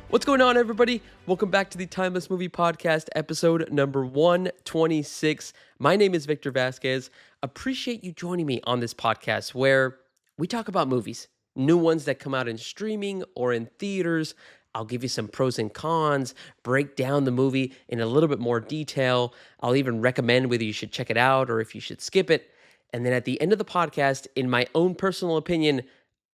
What's going on, everybody? Welcome back to the Timeless Movie Podcast, episode number 126. My name is Victor Vasquez. Appreciate you joining me on this podcast where we talk about movies, new ones that come out in streaming or in theaters. I'll give you some pros and cons, break down the movie in a little bit more detail. I'll even recommend whether you should check it out or if you should skip it. And then at the end of the podcast, in my own personal opinion,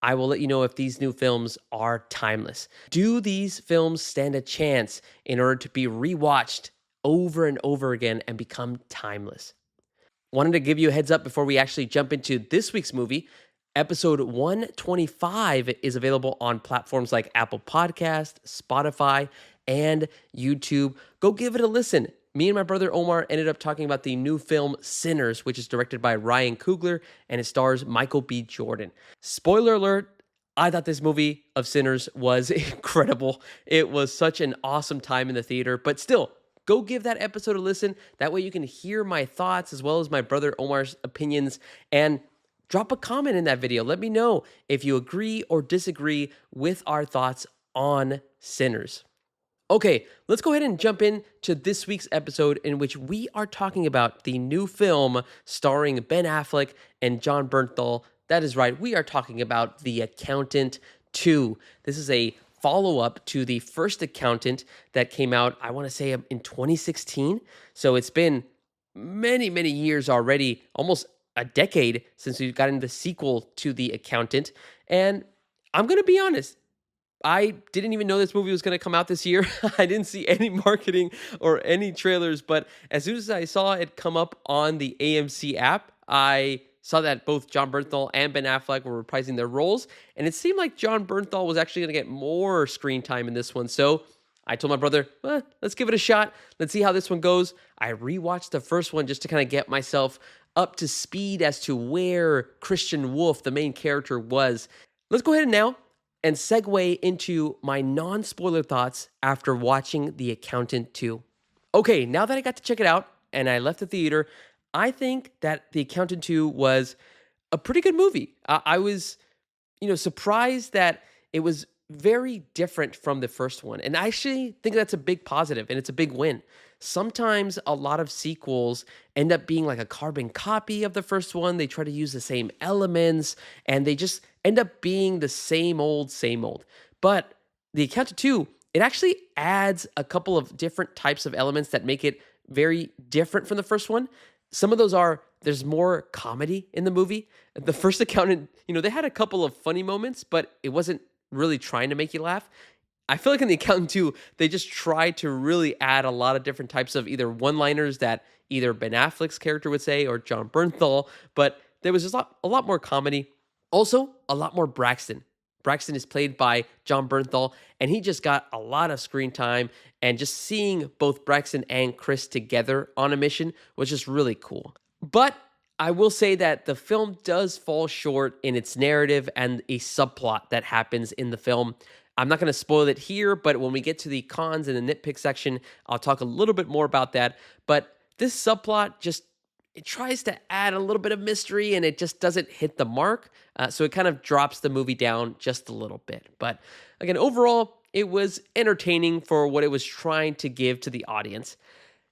I will let you know if these new films are timeless. Do these films stand a chance in order to be rewatched over and over again and become timeless? Wanted to give you a heads up before we actually jump into this week's movie. Episode 125 is available on platforms like Apple Podcast, Spotify, and YouTube. Go give it a listen. Me and my brother Omar ended up talking about the new film Sinners, which is directed by Ryan Coogler and it stars Michael B. Jordan. Spoiler alert, I thought this movie of Sinners was incredible. It was such an awesome time in the theater, but still, go give that episode a listen. That way you can hear my thoughts as well as my brother Omar's opinions, and drop a comment in that video. Let me know if you agree or disagree with our thoughts on Sinners. Okay, let's go ahead and jump into this week's episode in which we are talking about the new film starring Ben Affleck and Jon Bernthal. That is right, we are talking about The Accountant 2. This is a follow-up to the first Accountant that came out, I want to say, in 2016. So it's been many, many years already, almost a decade since we've gotten the sequel to The Accountant. And I'm going to be honest, I didn't even know this movie was going to come out this year. I didn't see any marketing or any trailers, but as soon as I saw it come up on the AMC app, I saw that both Jon Bernthal and Ben Affleck were reprising their roles, and it seemed like Jon Bernthal was actually going to get more screen time in this one. So I told my brother, let's give it a shot. Let's see how this one goes. I rewatched the first one just to kind of get myself up to speed as to where Christian Wolf, the main character, was. Let's go ahead now and segue into my non-spoiler thoughts after watching The Accountant 2. Okay, now that I got to check it out and I left the theater, I think that The Accountant 2 was a pretty good movie. I was, surprised that it was very different from the first one. And I actually think that's a big positive and it's a big win. Sometimes a lot of sequels end up being like a carbon copy of the first one. They try to use the same elements and they just end up being the same old, same old. But The Accountant 2, it actually adds a couple of different types of elements that make it very different from the first one. Some of those are, there's more comedy in the movie. The first Accountant, they had a couple of funny moments, but it wasn't really trying to make you laugh. I feel like in The Accountant 2, they just try to really add a lot of different types of either one-liners that either Ben Affleck's character would say or Jon Bernthal, but there was just a lot more comedy. Also, a lot more Braxton. Braxton is played by Jon Bernthal, and he just got a lot of screen time, and just seeing both Braxton and Chris together on a mission was just really cool. But I will say that the film does fall short in its narrative and a subplot that happens in the film. I'm not going to spoil it here, but when we get to the cons and the nitpick section, I'll talk a little bit more about that. But this subplot it tries to add a little bit of mystery and it just doesn't hit the mark. So it kind of drops the movie down just a little bit. But again, overall, it was entertaining for what it was trying to give to the audience.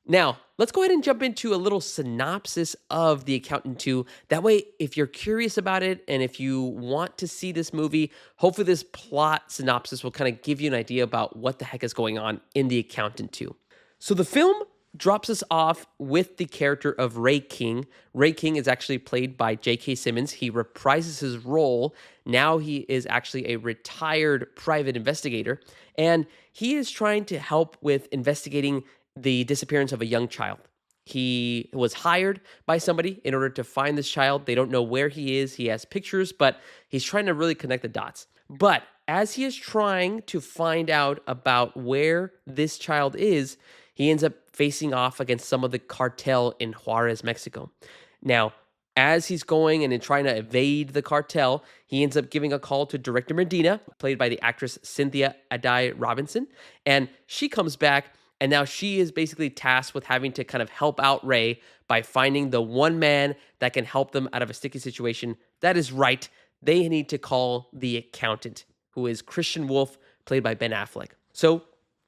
Now, let's go ahead and jump into a little synopsis of The Accountant 2. That way, if you're curious about it and if you want to see this movie, hopefully this plot synopsis will kind of give you an idea about what the heck is going on in The Accountant 2. So the film drops us off with the character of Ray King. Ray King is actually played by J.K. Simmons. He reprises his role. Now he is actually a retired private investigator, and he is trying to help with investigating the disappearance of a young child. He was hired by somebody in order to find this child. They don't know where he is. He has pictures, but he's trying to really connect the dots. But as he is trying to find out about where this child is, he ends up facing off against some of the cartel in Juarez, Mexico. Now, as he's going and trying to evade the cartel, he ends up giving a call to Director Medina, played by the actress Cynthia Addai-Robinson, and she comes back. And now she is basically tasked with having to kind of help out Ray by finding the one man that can help them out of a sticky situation. That is right. They need to call the accountant, who is Christian Wolf, played by Ben Affleck. So,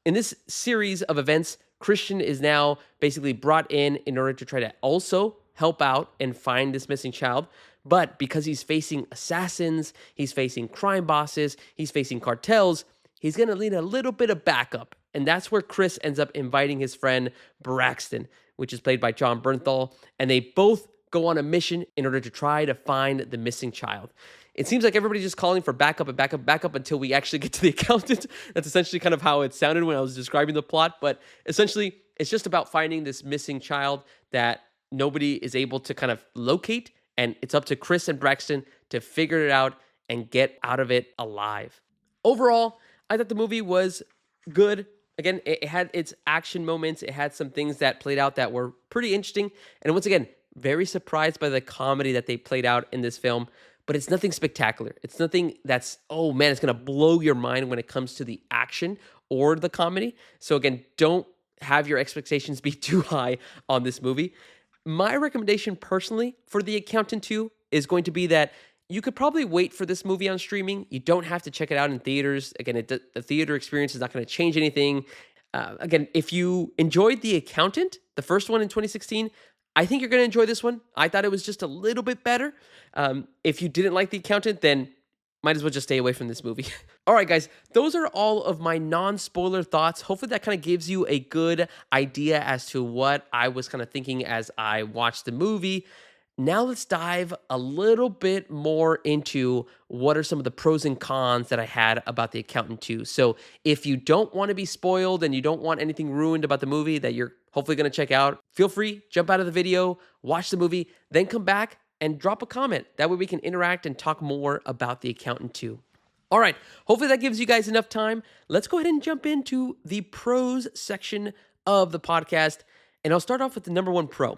in this series of events, Christian is now basically brought in order to try to also help out and find this missing child. But because he's facing assassins, he's facing crime bosses, he's facing cartels, he's going to need a little bit of backup. And that's where Chris ends up inviting his friend Braxton, which is played by John Bernthal. And they both go on a mission in order to try to find the missing child. It seems like everybody's just calling for backup and backup, backup until we actually get to the accountant. That's essentially kind of how it sounded when I was describing the plot. But essentially, it's just about finding this missing child that nobody is able to kind of locate. And it's up to Chris and Braxton to figure it out and get out of it alive. Overall, I thought the movie was good. Again, it had its action moments. It had some things that played out that were pretty interesting. And once again, very surprised by the comedy that they played out in this film. But it's nothing spectacular. It's nothing that's, oh man, it's going to blow your mind when it comes to the action or the comedy. So again, don't have your expectations be too high on this movie. My recommendation personally for The Accountant 2 is going to be that you could probably wait for this movie on streaming. You don't have to check it out in theaters. Again, the theater experience is not going to change anything. Again, if you enjoyed The Accountant, the first one in 2016, I think you're going to enjoy this one. I thought it was just a little bit better. If you didn't like The Accountant, then might as well just stay away from this movie. All right, guys, those are all of my non-spoiler thoughts. Hopefully that kind of gives you a good idea as to what I was kind of thinking as I watched the movie. Now let's dive a little bit more into what are some of the pros and cons that I had about The Accountant 2. So if you don't want to be spoiled and you don't want anything ruined about the movie that you're hopefully going to check out, feel free, jump out of the video, watch the movie, then come back and drop a comment. That way we can interact and talk more about The Accountant 2. All right, hopefully that gives you guys enough time. Let's go ahead and jump into the pros section of the podcast. And I'll start off with the number one pro.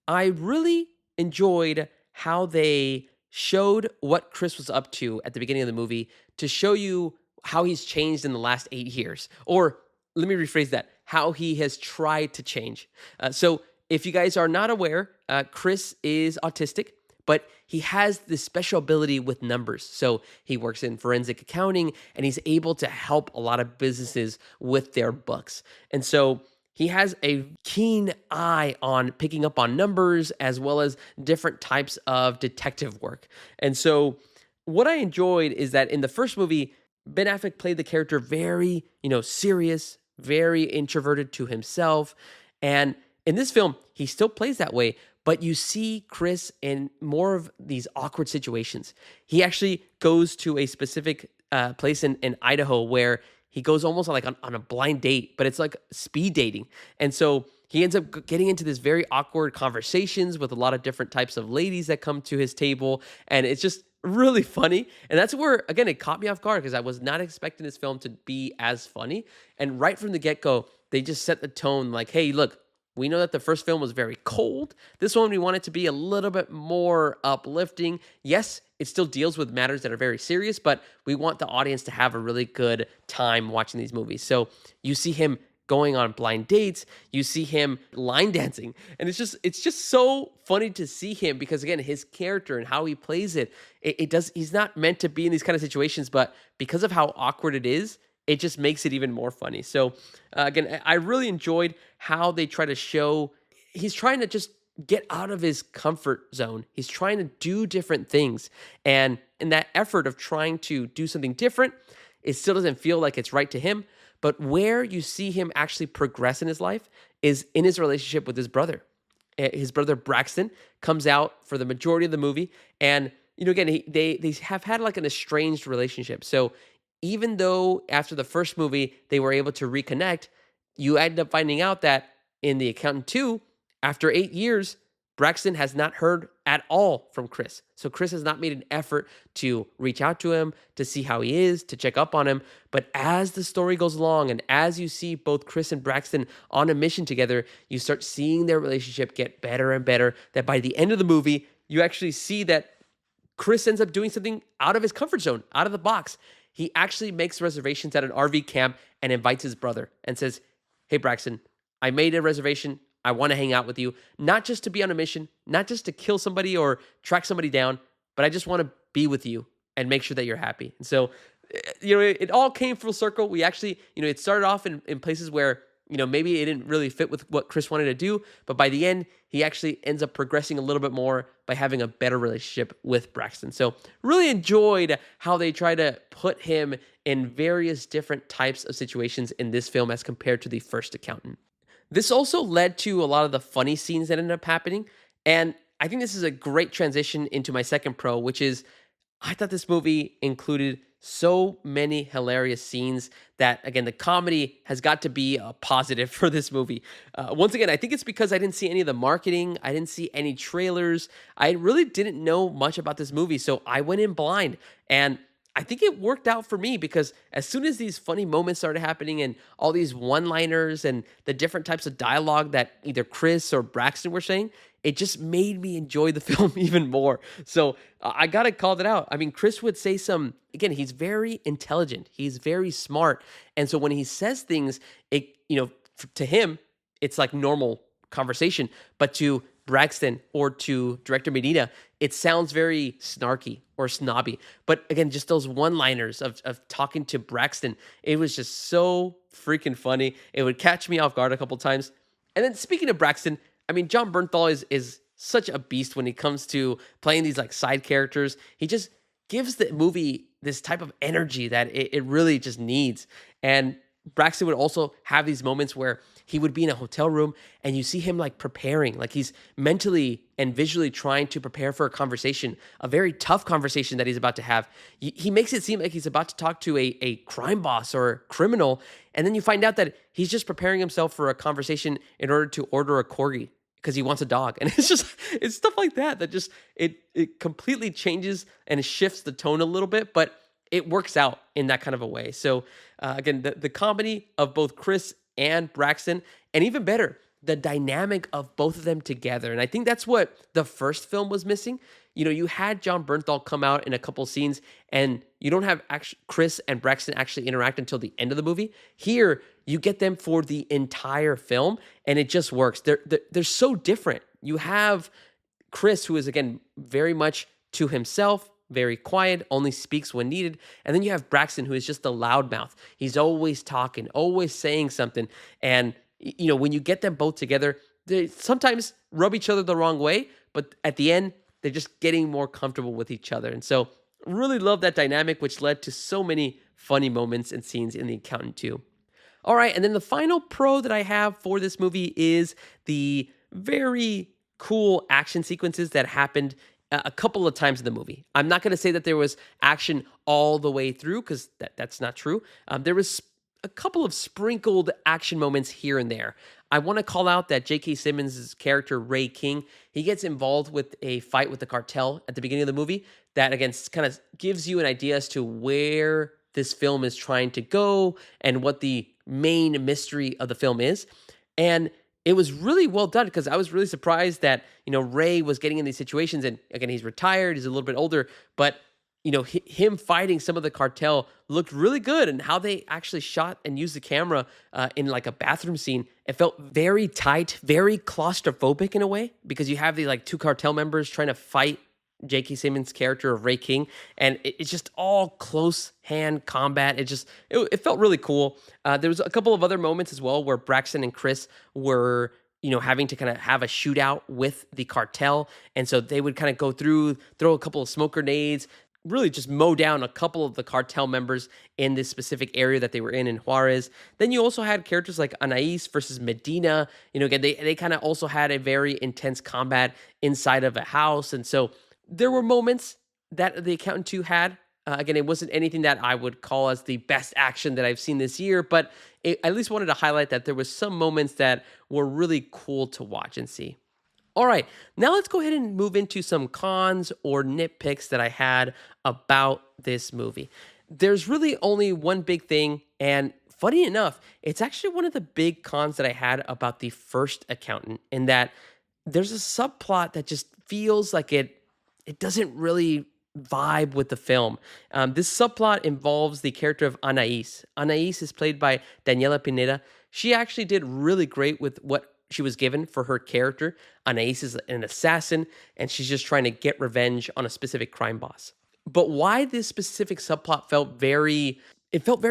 I really enjoyed how they showed what Chris was up to at the beginning of the movie to show you how he's changed in the last 8 years. Or let me rephrase that, how he has tried to change. So if you guys are not aware, Chris is autistic, but he has this special ability with numbers. So he works in forensic accounting and he's able to help a lot of businesses with their books. And so he has a keen eye on picking up on numbers as well as different types of detective work. And so what I enjoyed is that in the first movie, Ben Affleck played the character very, serious, very introverted to himself. And in this film, he still plays that way, but you see Chris in more of these awkward situations. He actually goes to a specific place in Idaho where he goes almost like on a blind date, but it's like speed dating. And so he ends up getting into this very awkward conversations with a lot of different types of ladies that come to his table. And it's just really funny. And that's where, again, it caught me off guard because I was not expecting this film to be as funny. And right from the get-go, they just set the tone like, hey, look, we know that the first film was very cold. This one, we want it to be a little bit more uplifting. Yes, it still deals with matters that are very serious, but we want the audience to have a really good time watching these movies. So you see him going on blind dates, you see him line dancing, and it's just so funny to see him because, again, his character and how he plays he's not meant to be in these kind of situations, but because of how awkward it is, it just makes it even more funny. So again, I really enjoyed how they try to show he's trying to just get out of his comfort zone. He's trying to do different things. And in that effort of trying to do something different, it still doesn't feel like it's right to him. But where you see him actually progress in his life is in his relationship with his brother. His brother Braxton comes out for the majority of the movie. And, again, they have had like an estranged relationship. So even though after the first movie, they were able to reconnect, you end up finding out that in The Accountant 2, after 8 years, Braxton has not heard at all from Chris. So Chris has not made an effort to reach out to him, to see how he is, to check up on him. But as the story goes along and as you see both Chris and Braxton on a mission together, you start seeing their relationship get better and better, that by the end of the movie, you actually see that Chris ends up doing something out of his comfort zone, out of the box. He actually makes reservations at an RV camp and invites his brother and says, hey, Braxton, I made a reservation. I want to hang out with you, not just to be on a mission, not just to kill somebody or track somebody down, but I just want to be with you and make sure that you're happy. And so it all came full circle. We actually, it started off in places where, maybe it didn't really fit with what Chris wanted to do, but by the end, he actually ends up progressing a little bit more by having a better relationship with Braxton. So really enjoyed how they try to put him in various different types of situations in this film as compared to the first accountant. This also led to a lot of the funny scenes that ended up happening. And I think this is a great transition into my second pro, which is I thought this movie included so many hilarious scenes that, again, the comedy has got to be a positive for this movie. Once again, I think it's because I didn't see any of the marketing, I didn't see any trailers, I really didn't know much about this movie, so I went in blind. And I think it worked out for me because as soon as these funny moments started happening and all these one-liners and the different types of dialogue that either Chris or Braxton were saying, it just made me enjoy the film even more. So I gotta call it out. I mean, Chris would say again, he's very intelligent, he's very smart. And so when he says things, to him, it's like normal conversation. But to Braxton or to Director Medina, it sounds very snarky or snobby. But again, just those one-liners of talking to Braxton, it was just so freaking funny. It would catch me off guard a couple times. And then speaking of Braxton, I mean, John Bernthal is such a beast when it comes to playing these like side characters. He just gives the movie this type of energy that it really just needs. And Braxton would also have these moments where he would be in a hotel room and you see him like preparing, like he's mentally and visually trying to prepare for a conversation, a very tough conversation that he's about to have. He makes it seem like he's about to talk to a crime boss or a criminal. And then you find out that he's just preparing himself for a conversation in order to order a corgi because he wants a dog. And it's stuff like that just, it completely changes and shifts the tone a little bit, but it works out in that kind of a way. So again, the comedy of both Chris and Braxton, and even better, the dynamic of both of them together. And I think that's what the first film was missing. You had John Bernthal come out in a couple scenes, and you don't have Chris and Braxton actually interact until the end of the movie. Here, you get them for the entire film, and it just works. They're so different. You have Chris, who is, again, very much to himself, very quiet, only speaks when needed. And then you have Braxton, who is just a loudmouth. He's always talking, always saying something. And, when you get them both together, they sometimes rub each other the wrong way, but at the end, they're just getting more comfortable with each other. And so really love that dynamic, which led to so many funny moments and scenes in The Accountant 2. All right, and then the final pro that I have for this movie is the very cool action sequences that happened a couple of times in the movie. I'm not going to say that there was action all the way through because that's not true. There was a couple of sprinkled action moments here and there. I want to call out that J.K. Simmons' character, Ray King, he gets involved with a fight with the cartel at the beginning of the movie that, again, kind of gives you an idea as to where this film is trying to go and what the main mystery of the film is. And it was really well done because I was really surprised that, Ray was getting in these situations. And again, he's retired, he's a little bit older, but, him fighting some of the cartel looked really good. And how they actually shot and used the camera in like a bathroom scene, it felt very tight, very claustrophobic in a way because you have these like two cartel members trying to fight J.K. Simmons' character of Ray King, and it's just all close hand combat. It felt really cool. There was a couple of other moments as well where Braxton and Chris were, having to kind of have a shootout with the cartel, and so they would kind of go through, throw a couple of smoke grenades, really just mow down a couple of the cartel members in this specific area that they were in Juarez. Then you also had characters like Anais versus Medina. Again, they kind of also had a very intense combat inside of a house, and so there were moments that The Accountant 2 had. Again, it wasn't anything that I would call as the best action that I've seen this year, but I at least wanted to highlight that there was some moments that were really cool to watch and see. All right, now let's go ahead and move into some cons or nitpicks that I had about this movie. There's really only one big thing, and funny enough, it's actually one of the big cons that I had about the first Accountant, in that there's a subplot that just feels like it doesn't really vibe with the film. This subplot involves the character of Anais. Anais is played by Daniela Pineda. She actually did really great with what she was given for her character. Anais is an assassin, and she's just trying to get revenge on a specific crime boss. But why this specific subplot felt very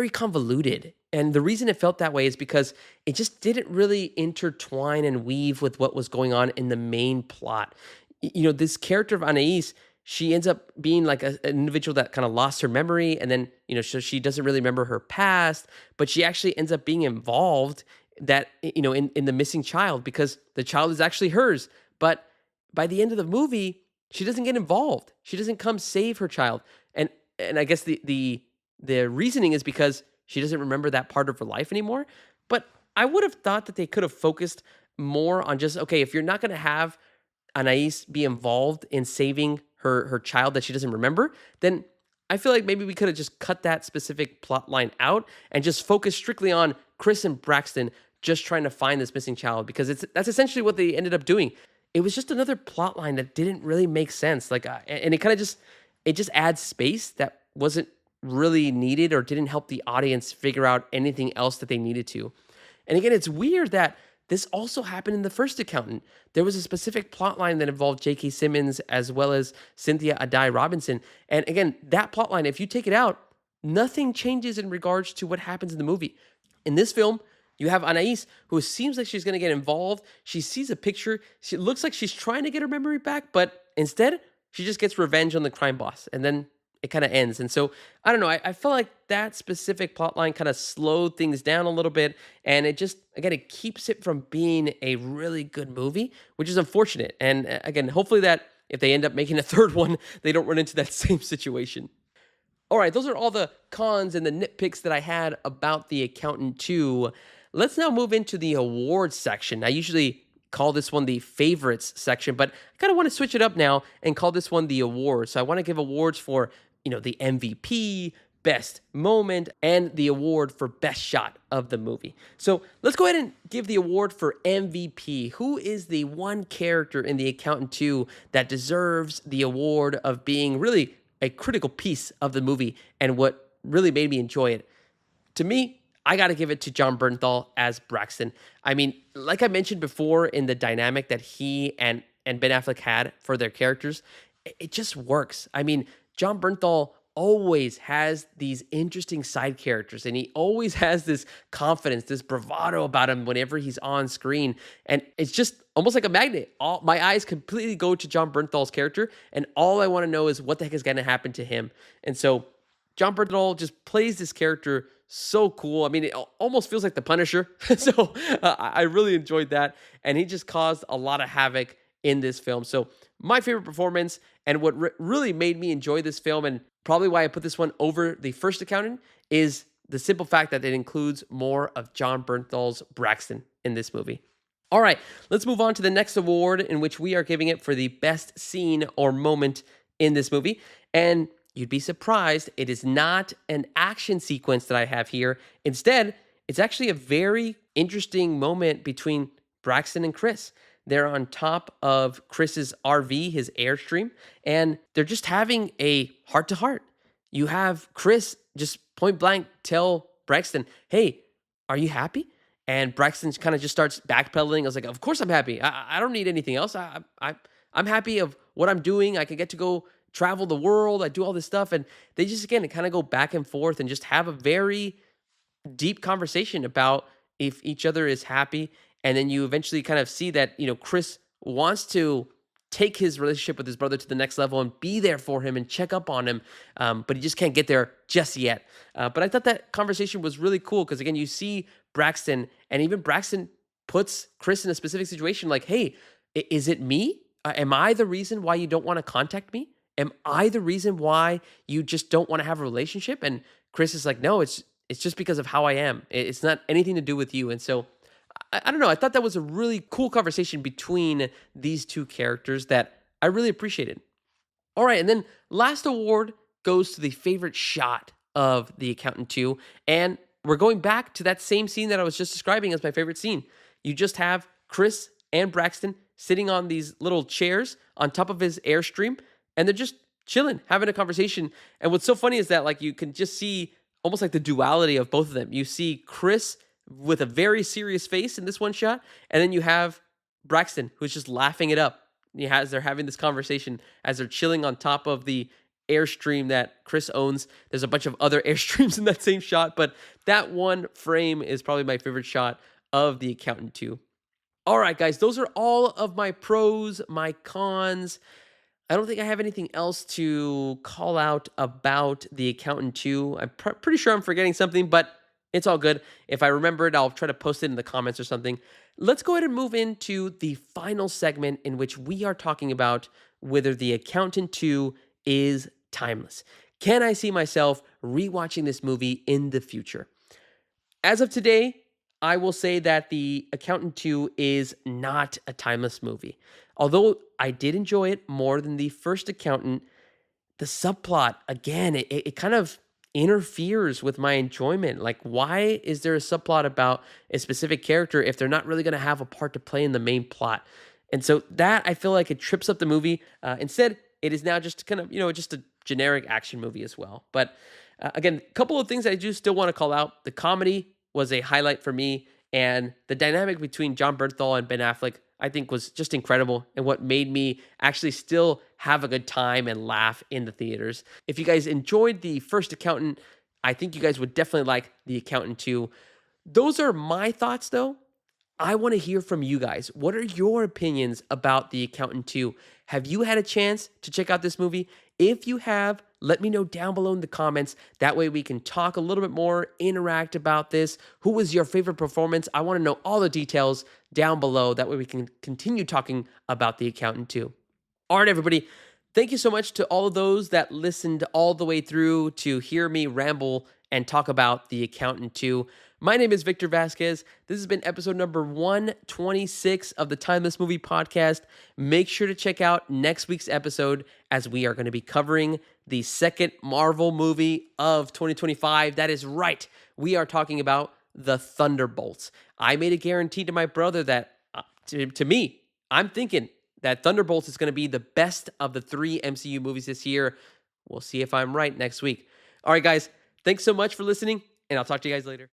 convoluted. And the reason it felt that way is because it just didn't really intertwine and weave with what was going on in the main plot. This character of Anais, she ends up being like an individual that kind of lost her memory, and then, so she doesn't really remember her past, but she actually ends up being involved in the missing child because the child is actually hers. But by the end of the movie, she doesn't get involved. She doesn't come save her child. And I guess the reasoning is because she doesn't remember that part of her life anymore. But I would have thought that they could have focused more on just, okay, if you're not going to have Anais be involved in saving her child that she doesn't remember, then I feel like maybe we could have just cut that specific plot line out and just focus strictly on Chris and Braxton just trying to find this missing child, because that's essentially what they ended up doing. It was just another plot line that didn't really make sense. And it kind of just adds space that wasn't really needed or didn't help the audience figure out anything else that they needed to. And again, it's weird that this also happened in The First Accountant. There was a specific plot line that involved J.K. Simmons as well as Cynthia Addai-Robinson. And again, that plot line, if you take it out, nothing changes in regards to what happens in the movie. In this film, you have Anais, who seems like she's going to get involved. She sees a picture. She looks like she's trying to get her memory back, but instead, she just gets revenge on the crime boss. And then it kind of ends. And so, I don't know, I felt like that specific plot line kind of slowed things down a little bit. And it just, again, it keeps it from being a really good movie, which is unfortunate. And again, hopefully that if they end up making a third one, they don't run into that same situation. All right, those are all the cons and the nitpicks that I had about The Accountant 2. Let's now move into the awards section. I usually call this one the favorites section, but I kind of want to switch it up now and call this one the awards. So I want to give awards for, the MVP, best moment, and the award for best shot of the movie. So let's go ahead and give the award for MVP. Who is the one character in The Accountant 2 that deserves the award of being really a critical piece of the movie and what really made me enjoy it? To me, I got to give it to John Bernthal as Braxton. I mean, like I mentioned before in the dynamic that he and Ben Affleck had for their characters, it just works. I mean, John Bernthal always has these interesting side characters, and he always has this confidence, this bravado about him whenever he's on screen. And it's just almost like a magnet. My eyes completely go to John Bernthal's character, and all I want to know is what the heck is going to happen to him. And so John Bernthal just plays this character so cool. I mean, it almost feels like the Punisher. So I really enjoyed that. And he just caused a lot of havoc in this film. So my favorite performance and what really made me enjoy this film, and probably why I put this one over The First Accountant, is the simple fact that it includes more of John Bernthal's Braxton in this movie. All right, let's move on to the next award, in which we are giving it for the best scene or moment in this movie. And you'd be surprised, it is not an action sequence that I have here. Instead, it's actually a very interesting moment between Braxton and Chris. They're on top of Chris's RV, his Airstream, and they're just having a heart-to-heart. You have Chris just point blank tell Braxton, hey, are you happy? And Braxton kind of just starts backpedaling. I was like, of course I'm happy. I don't need anything else. I'm happy of what I'm doing. I can get to go travel the world. I do all this stuff. And they just, again, kind of go back and forth and just have a very deep conversation about if each other is happy. And then you eventually kind of see that, Chris wants to take his relationship with his brother to the next level and be there for him and check up on him. But he just can't get there just yet. But I thought that conversation was really cool because, again, you see Braxton, and even Braxton puts Chris in a specific situation like, hey, is it me? Am I the reason why you don't want to contact me? Am I the reason why you just don't want to have a relationship? And Chris is like, no, it's just because of how I am. It's not anything to do with you. And so I don't know. I thought that was a really cool conversation between these two characters that I really appreciated. All right. And then last award goes to the favorite shot of The Accountant 2. And we're going back to that same scene that I was just describing as my favorite scene. You just have Chris and Braxton sitting on these little chairs on top of his Airstream, and they're just chilling, having a conversation. And what's so funny is that, like, you can just see almost like the duality of both of them. You see Chris with a very serious face in this one shot, and then you have Braxton who's just laughing it up as they're having this conversation, as they're chilling on top of the Airstream that Chris owns. There's a bunch of other Airstreams in that same shot, but that one frame is probably my favorite shot of The Accountant 2. All right, guys, those are all of my pros, my cons. I don't think I have anything else to call out about The Accountant 2. I'm pretty sure I'm forgetting something, but it's all good. If I remember it, I'll try to post it in the comments or something. Let's go ahead and move into the final segment in which we are talking about whether The Accountant 2 is timeless. Can I see myself rewatching this movie in the future? As of today, I will say that The Accountant 2 is not a timeless movie. Although I did enjoy it more than the first Accountant, the subplot, again, it kind of interferes with my enjoyment. Like, why is there a subplot about a specific character if they're not really going to have a part to play in the main plot? And so that, I feel like it trips up the movie. Instead, it is now just kind of, just a generic action movie as well. But again, a couple of things I do still want to call out. The comedy was a highlight for me, and the dynamic between John Bernthal and Ben Affleck, I think, was just incredible, and what made me actually still have a good time and laugh in the theaters. If you guys enjoyed the first Accountant, I think you guys would definitely like The Accountant 2. Those are my thoughts, though. I want to hear from you guys. What are your opinions about The Accountant 2? Have you had a chance to check out this movie? If you have, let me know down below in the comments. That way we can talk a little bit more, interact about this. Who was your favorite performance? I want to know all the details down below. That way we can continue talking about The Accountant 2. All right, everybody. Thank you so much to all of those that listened all the way through to hear me ramble and talk about The Accountant 2. My name is Victor Vasquez. This has been episode number 126 of the Timeless Movie Podcast. Make sure to check out next week's episode as we are going to be covering the second Marvel movie of 2025. That is right. We are talking about the Thunderbolts. I made a guarantee to my brother that, to me, I'm thinking that Thunderbolts is going to be the best of the 3 MCU movies this year. We'll see if I'm right next week. All right, guys. Thanks so much for listening, and I'll talk to you guys later.